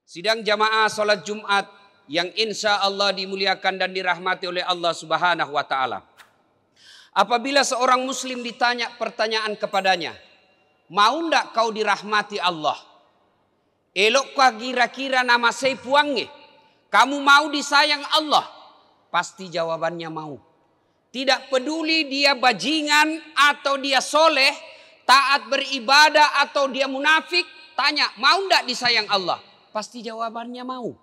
Sidang jamaah sholat Jumat yang insya Allah dimuliakan dan dirahmati oleh Allah Subhanahu wa Ta'ala. Apabila seorang muslim ditanya pertanyaan kepadanya, mau ndak kau dirahmati Allah? Elokkah kira-kira nama saya puangnya? Kamu mau disayang Allah? Pasti jawabannya mau. Tidak peduli dia bajingan atau dia soleh, taat beribadah atau dia munafik, tanya mau ndak disayang Allah? Pasti jawabannya mau.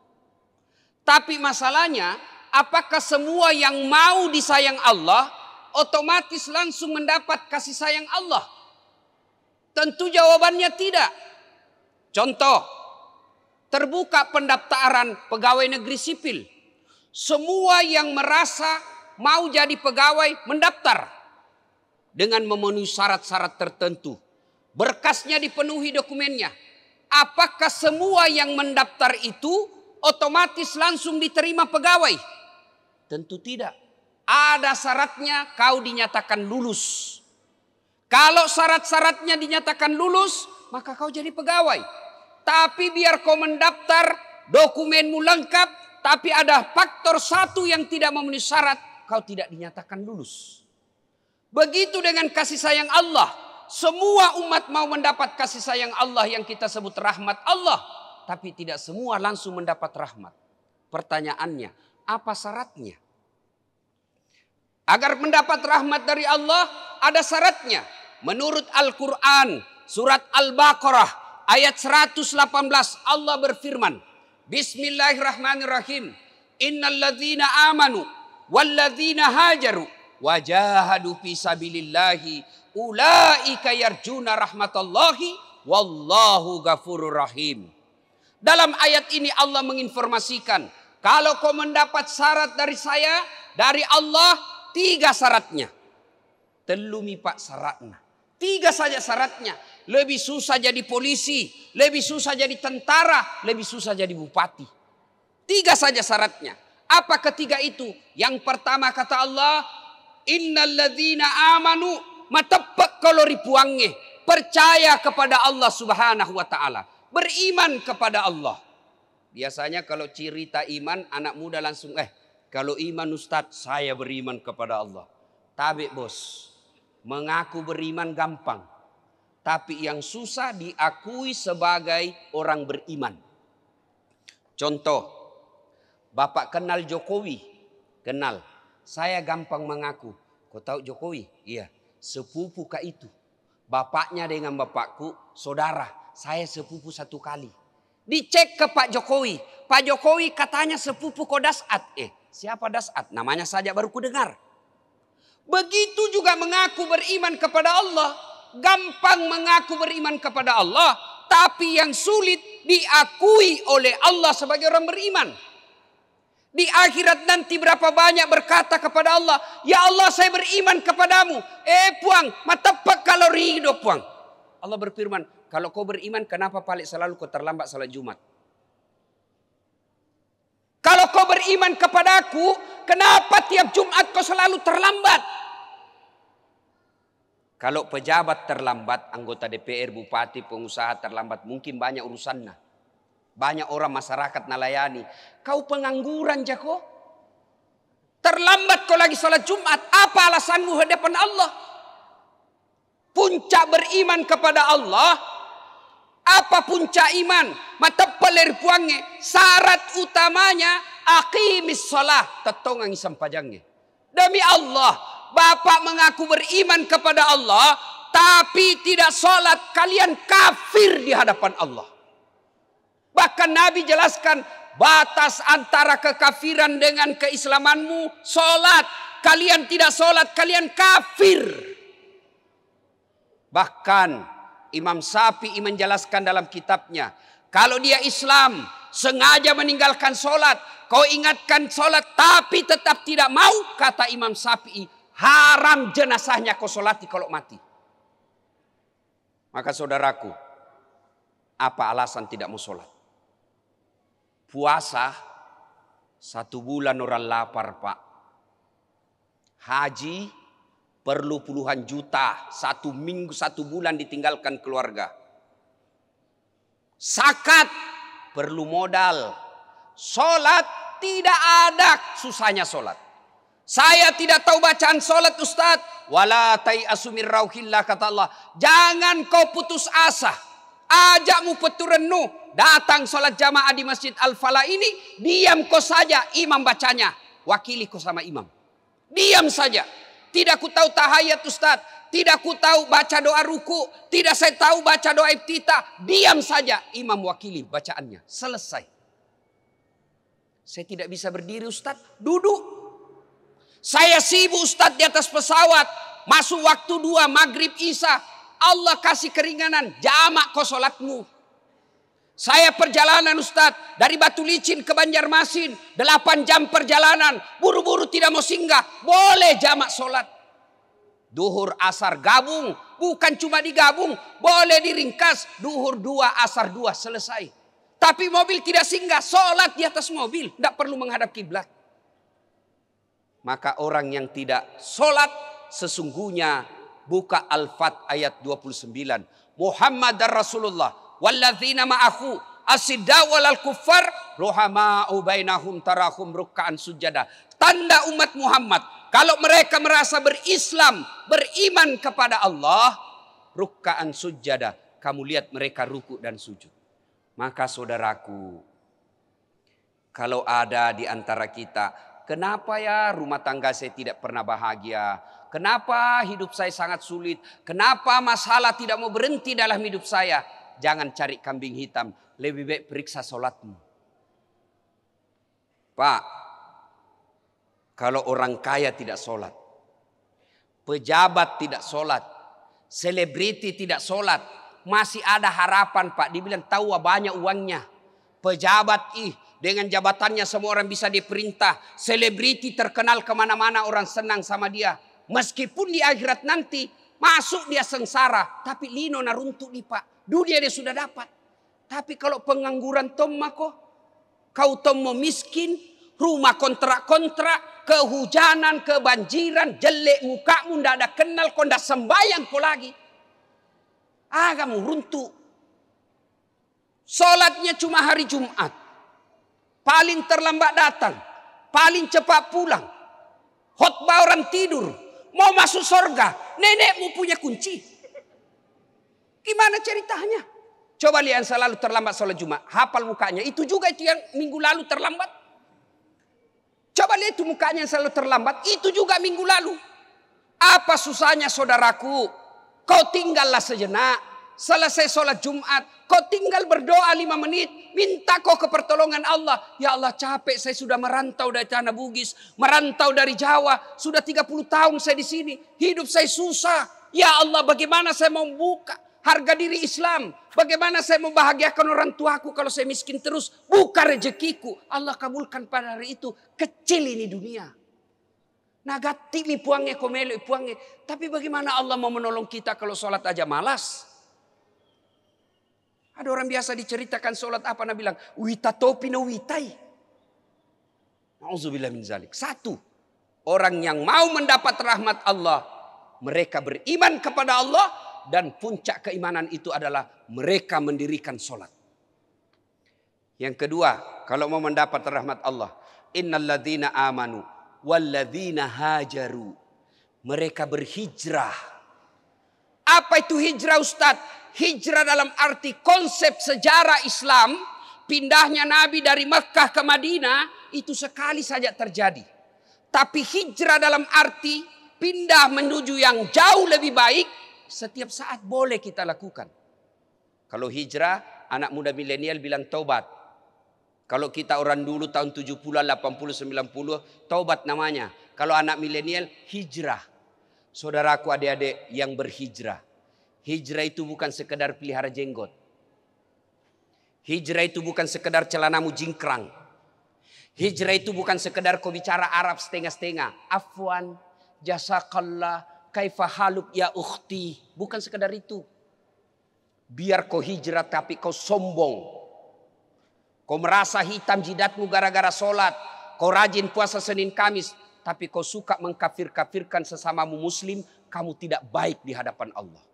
Tapi masalahnya, apakah semua yang mau disayang Allah otomatis langsung mendapat kasih sayang Allah? Tentu jawabannya tidak. Contoh, terbuka pendaftaran pegawai negeri sipil. Semua yang merasa mau jadi pegawai mendaftar dengan memenuhi syarat-syarat tertentu. Berkasnya dipenuhi dokumennya. Apakah semua yang mendaftar itu otomatis langsung diterima pegawai? Tentu tidak. Ada syaratnya, kau dinyatakan lulus. Kalau syarat-syaratnya dinyatakan lulus, maka kau jadi pegawai. Tapi biar kau mendaftar, dokumenmu lengkap, tapi ada faktor satu yang tidak memenuhi syarat, kau tidak dinyatakan lulus. Begitu dengan kasih sayang Allah. Semua umat mau mendapat kasih sayang Allah yang kita sebut rahmat Allah. Tapi tidak semua langsung mendapat rahmat. Pertanyaannya, apa syaratnya? Agar mendapat rahmat dari Allah, ada syaratnya. Menurut Al-Quran, surat Al-Baqarah, ayat 118, Allah berfirman, Bismillahirrahmanirrahim. Innalladzina amanu, walladzina hajaru, wajahadu fi sabilillahi, ulaika yarjuna rahmatallahi, wallahu ghafurur rahim. Dalam ayat ini Allah menginformasikan, kalau kau mendapat syarat dari saya, dari Allah, 3 syaratnya. Telumi pak syaratnya. 3 saja syaratnya. Lebih susah jadi polisi, lebih susah jadi tentara, lebih susah jadi bupati. 3 saja syaratnya. Apa ketiga itu? Yang pertama kata Allah, innalladzina amanu, matepek kalau ripuangnya. Percaya kepada Allah Subhanahu wa Ta'ala. Beriman kepada Allah. Biasanya kalau cerita iman, anak muda langsung, kalau iman Ustadz, saya beriman kepada Allah. Tabe bos, mengaku beriman gampang. Tapi yang susah diakui sebagai orang beriman. Contoh, Bapak kenal Jokowi? Kenal. Saya gampang mengaku. Kau tahu Jokowi? Iya. Sepupu kak itu. Bapaknya dengan bapakku, saudara. Saya sepupu 1 kali. Dicek ke Pak Jokowi. Pak Jokowi katanya sepupu kau Dasat. Siapa Dasat? Namanya saja baru ku dengar. Begitu juga mengaku beriman kepada Allah. Gampang mengaku beriman kepada Allah. Tapi yang sulit diakui oleh Allah sebagai orang beriman. Di akhirat nanti berapa banyak berkata kepada Allah, ya Allah saya beriman kepadamu. Puang, matepak kalau ridho puang. Allah berfirman, kalau kau beriman kenapa paling selalu kau terlambat salat Jumat? Kalau kau beriman kepadaku, kenapa tiap Jumat kau selalu terlambat? Kalau pejabat terlambat, anggota DPR, bupati, pengusaha terlambat, mungkin banyak urusannya. Banyak orang masyarakat nalayani. Kau pengangguran jako? Terlambat kau lagi salat Jumat. Apa alasanmu hadapan Allah? Puncak beriman kepada Allah. Apa puncak iman? Mata pelir puangnya. Syarat utamanya aqimis shalah. Tetongang sampajangnya. Demi Allah. Bapak mengaku beriman kepada Allah. Tapi tidak salat. Kalian kafir di hadapan Allah. Bahkan Nabi jelaskan batas antara kekafiran dengan keislamanmu salat. Kalian tidak salat, kalian kafir. Bahkan Imam Syafi'i menjelaskan dalam kitabnya, kalau dia Islam sengaja meninggalkan salat, kau ingatkan salat tapi tetap tidak mau, kata Imam Syafi'i, haram jenazahnya kau salati kalau mati. Maka saudaraku, apa alasan tidak mau salat? Puasa 1 bulan orang lapar pak. Haji perlu puluhan juta. 1 minggu 1 bulan ditinggalkan keluarga. Zakat perlu modal. Solat tidak ada susahnya solat. Saya tidak tahu bacaan solat Ustadz. Wala tai'asu min rauhillah, kata Allah. Jangan kau putus asa. Ajakmu peturen Nuh. Datang solat jamaah di Masjid Al-Falah ini. Diam kau saja imam bacanya. Wakili kau sama imam. Diam saja. Tidak ku tahu tahayat Ustadz. Tidak ku tahu baca doa ruku. Tidak saya tahu baca doa iftitah. Diam saja. Imam wakili bacaannya. Selesai. Saya tidak bisa berdiri Ustadz. Duduk. Saya sibuk Ustadz di atas pesawat. Masuk waktu 2 maghrib isya. Allah kasih keringanan. Jamak kau sholatmu. Saya perjalanan Ustadz. Dari Batu Licin ke Banjarmasin. 8 jam perjalanan. Buru-buru tidak mau singgah. Boleh jamak sholat. Duhur asar gabung. Bukan cuma digabung. Boleh diringkas. Duhur 2 asar 2 selesai. Tapi mobil tidak singgah. Sholat di atas mobil. Tidak perlu menghadap kiblat. Maka orang yang tidak sholat. Sesungguhnya buka Al-Fat ayat 29. Muhammad dan Rasulullah. Walladzina ma'ahu asiddaw walal kuffar ruhama'u bainahum tarahum ruk'an sujada. Tanda umat Muhammad. Kalau mereka merasa berislam, beriman kepada Allah, ruk'an sujada. Kamu lihat mereka ruku dan sujud. Maka saudaraku, kalau ada di antara kita, kenapa ya rumah tangga saya tidak pernah bahagia? Kenapa hidup saya sangat sulit? Kenapa masalah tidak mau berhenti dalam hidup saya? Jangan cari kambing hitam. Lebih baik periksa sholatmu. Pak, kalau orang kaya tidak sholat, pejabat tidak sholat, selebriti tidak sholat, masih ada harapan Pak. Dibilang tahu banyak uangnya. Pejabat dengan jabatannya semua orang bisa diperintah. Selebriti terkenal kemana-mana orang senang sama dia. Meskipun di akhirat nanti masuk dia sengsara. Tapi lino naruntuk nih Pak. Dunia dia sudah dapat. Tapi kalau pengangguran tomma kau tommo miskin, rumah kontrak-kontrak, kehujanan, kebanjiran, jelek mukamu, ndak ada kenal, kau ndak sembayang kau lagi. Kamu runtuh. Sholatnya cuma hari Jumat. Paling terlambat datang. Paling cepat pulang. Khotbah orang tidur. Mau masuk surga. Nenekmu punya kunci. Gimana ceritanya? Coba lihat yang selalu terlambat sholat Jumat. Hafal mukanya. Itu juga itu yang minggu lalu terlambat. Coba lihat itu mukanya yang selalu terlambat. Itu juga minggu lalu. Apa susahnya saudaraku? Kau tinggallah sejenak. Selesai sholat Jumat. Kau tinggal berdoa 5 menit. Minta kau ke pertolongan Allah. Ya Allah capek saya sudah merantau dari Tanah Bugis. Merantau dari Jawa. Sudah 30 tahun saya di sini. Hidup saya susah. Ya Allah bagaimana saya mau buka harga diri Islam. Bagaimana saya membahagiakan orang tuaku kalau saya miskin terus. Buka rezekiku. Allah kabulkan pada hari itu. Kecil ini dunia. Nagati mi puangnya komelo puangnya. Tapi bagaimana Allah mau menolong kita kalau sholat aja malas. Ada orang biasa diceritakan sholat apa. Nabi bilang. Wita topi no witai. Na'udzubillah min zalik. 1. Orang yang mau mendapat rahmat Allah. Mereka beriman kepada Allah. Dan puncak keimanan itu adalah mereka mendirikan sholat. Yang kedua, kalau mau mendapat rahmat Allah. Innalladzina amanu walladzina hajaru. Mereka berhijrah. Apa itu hijrah Ustaz? Hijrah dalam arti konsep sejarah Islam. Pindahnya Nabi dari Mekah ke Madinah. Itu sekali saja terjadi. Tapi hijrah dalam arti pindah menuju yang jauh lebih baik. Setiap saat boleh kita lakukan. Kalau hijrah, anak muda milenial bilang taubat. Kalau kita orang dulu tahun 70-an, 80, 90, taubat namanya. Kalau anak milenial, hijrah. Saudaraku adik-adik yang berhijrah. Hijrah itu bukan sekedar pelihara jenggot. Hijrah itu bukan sekedar celanamu jingkrang. Hijrah itu bukan sekedar kau bicara Arab setengah-setengah. Afwan, jazakallah. Kaifa haluk ya ukhti. Bukan sekadar itu. Biar kau hijrah tapi kau sombong. Kau merasa hitam jidatmu gara-gara sholat. Kau rajin puasa Senin Kamis. Tapi kau suka mengkafir-kafirkan sesamamu muslim. Kamu tidak baik di hadapan Allah.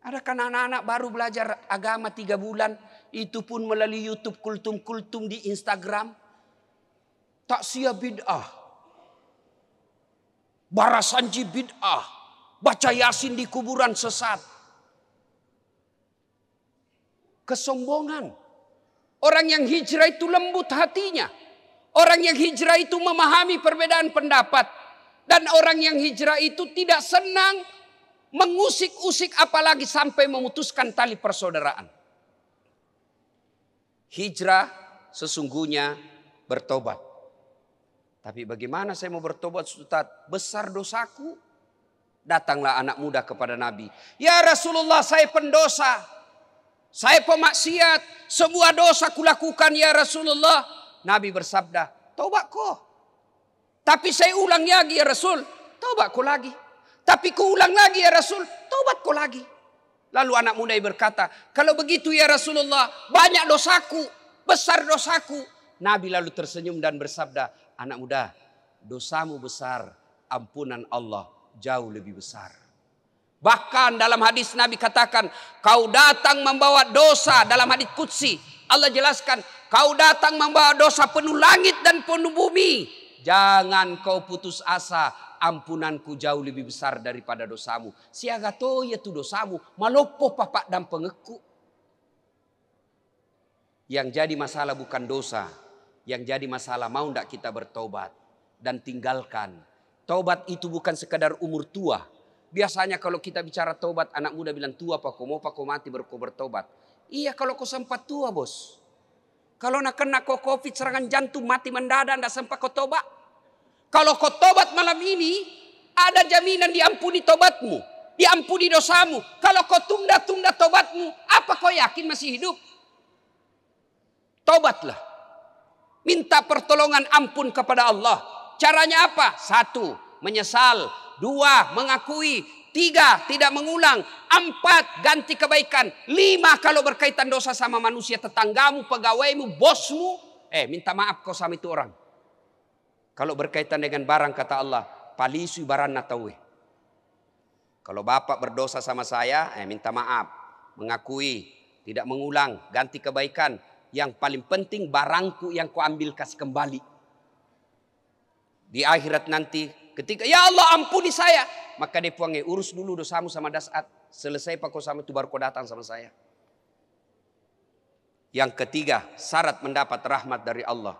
Ada kan anak-anak baru belajar agama 3 bulan. Itu pun melalui YouTube kultum-kultum di Instagram. Taksiyah bid'ah. Barasanji bid'ah. Baca Yasin di kuburan sesat. Kesombongan. Orang yang hijrah itu lembut hatinya. Orang yang hijrah itu memahami perbedaan pendapat. Dan orang yang hijrah itu tidak senang mengusik-usik apalagi sampai memutuskan tali persaudaraan. Hijrah sesungguhnya bertobat. Tapi bagaimana saya mau bertobat, Ustaz? Besar dosaku. Datanglah anak muda kepada Nabi. Ya Rasulullah, saya pendosa. Saya pemaksiat. Semua dosa kulakukan ya Rasulullah. Nabi bersabda, taubat kau. Tapi saya ulang lagi ya Rasul. Taubat kau lagi. Tapi ku ulang lagi ya Rasul, taubat kau lagi. Lalu anak muda berkata, kalau begitu ya Rasulullah, banyak dosaku, besar dosaku. Nabi lalu tersenyum dan bersabda, anak muda, dosamu besar, ampunan Allah jauh lebih besar. Bahkan dalam hadis Nabi katakan, kau datang membawa dosa. Dalam hadis qudsi Allah jelaskan, kau datang membawa dosa penuh langit dan penuh bumi. Jangan kau putus asa, ampunanku jauh lebih besar daripada dosamu. Siaga to ya tu dosamu, malopo papak dan pengeku. Yang jadi masalah bukan dosa. Yang jadi masalah mau ndak kita bertobat dan tinggalkan. Tobat itu bukan sekadar umur tua. Biasanya kalau kita bicara tobat, anak muda bilang tua pak, kau mau pak kau mati baru kau bertobat. Iya kalau kau sempat tua bos. Kalau nak kena kau covid serangan jantung mati mendadak ndak sempat kau tobat. Kalau kau tobat malam ini, ada jaminan diampuni tobatmu, diampuni dosamu. Kalau kau tunda-tunda tobatmu, apa kau yakin masih hidup? Tobatlah. Minta pertolongan ampun kepada Allah. Caranya apa? 1, menyesal. 2, mengakui. 3, tidak mengulang. 4, ganti kebaikan. 5, kalau berkaitan dosa sama manusia, tetanggamu, pegawaimu, bosmu, minta maaf kau sama itu orang. Kalau berkaitan dengan barang kata Allah, palisu barang natawe. Kalau bapak berdosa sama saya, minta maaf, mengakui, tidak mengulang, ganti kebaikan. Yang paling penting barangku yang kau ambil kasih kembali. Di akhirat nanti ketika ya Allah ampuni saya, maka dia puangi urus dulu dosamu sama dasat. Selesai pak kau sama itu baru kau datang sama saya. Yang ketiga, syarat mendapat rahmat dari Allah.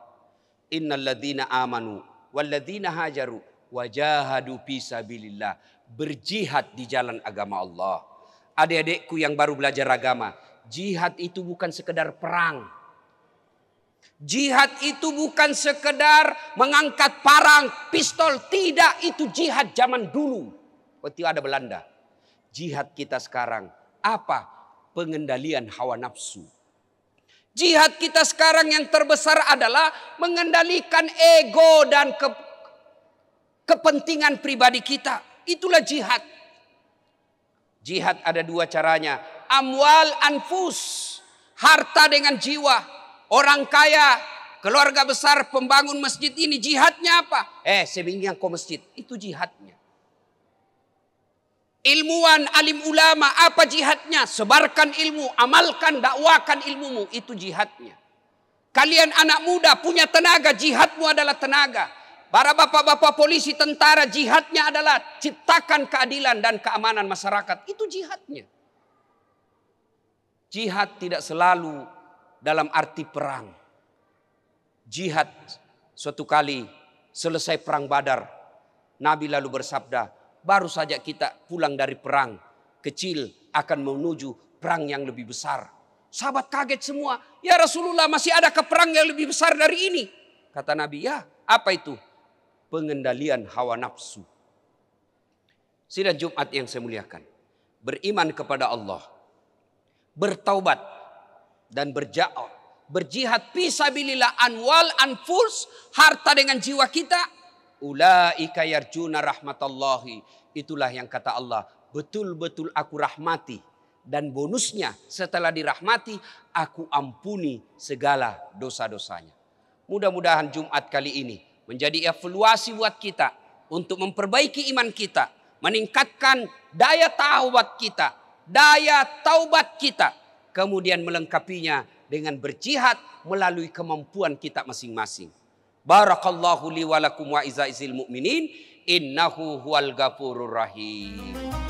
Innal ladzina amanu wal ladzina hajaru wajahadu fisabilillah. Berjihad di jalan agama Allah. Adik-adikku yang baru belajar agama, jihad itu bukan sekedar perang. Jihad itu bukan sekedar mengangkat parang, pistol. Tidak, itu jihad zaman dulu. Waktu ada Belanda. Jihad kita sekarang apa? Pengendalian hawa nafsu. Jihad kita sekarang yang terbesar adalah mengendalikan ego dan kepentingan pribadi kita. Itulah jihad. Jihad ada 2 caranya. Amwal anfus. Harta dengan jiwa. Orang kaya, keluarga besar, pembangun masjid ini jihadnya apa? Sebingkian kau masjid, itu jihadnya. Ilmuwan, alim ulama, apa jihadnya? Sebarkan ilmu, amalkan, dakwakan ilmumu, itu jihadnya. Kalian anak muda punya tenaga, jihadmu adalah tenaga. Para bapak-bapak polisi, tentara, jihadnya adalah ciptakan keadilan dan keamanan masyarakat, itu jihadnya. Jihad tidak selalu dalam arti perang. Jihad suatu kali selesai perang Badar. Nabi lalu bersabda, baru saja kita pulang dari perang kecil akan menuju perang yang lebih besar. Sahabat kaget semua. Ya Rasulullah, masih ada ke perang yang lebih besar dari ini? Kata Nabi, ya apa itu? Pengendalian hawa nafsu. Sidang Jumat yang saya muliakan. Beriman kepada Allah. Bertaubat. Dan berjihad fisabilillah, anwal anfus, harta dengan jiwa kita. Ulaika yarjuna rahmatallahi. Itulah yang kata Allah, betul-betul aku rahmati. Dan bonusnya setelah dirahmati, aku ampuni segala dosa-dosanya. Mudah-mudahan Jumat kali ini menjadi evaluasi buat kita untuk memperbaiki iman kita, meningkatkan daya taubat kita, daya taubat kita. Kemudian melengkapinya dengan berjihad melalui kemampuan kita masing-masing. Barakallahu li wa lakum wa izaizil mu'minin. Innahu huwal ghafurur rahim.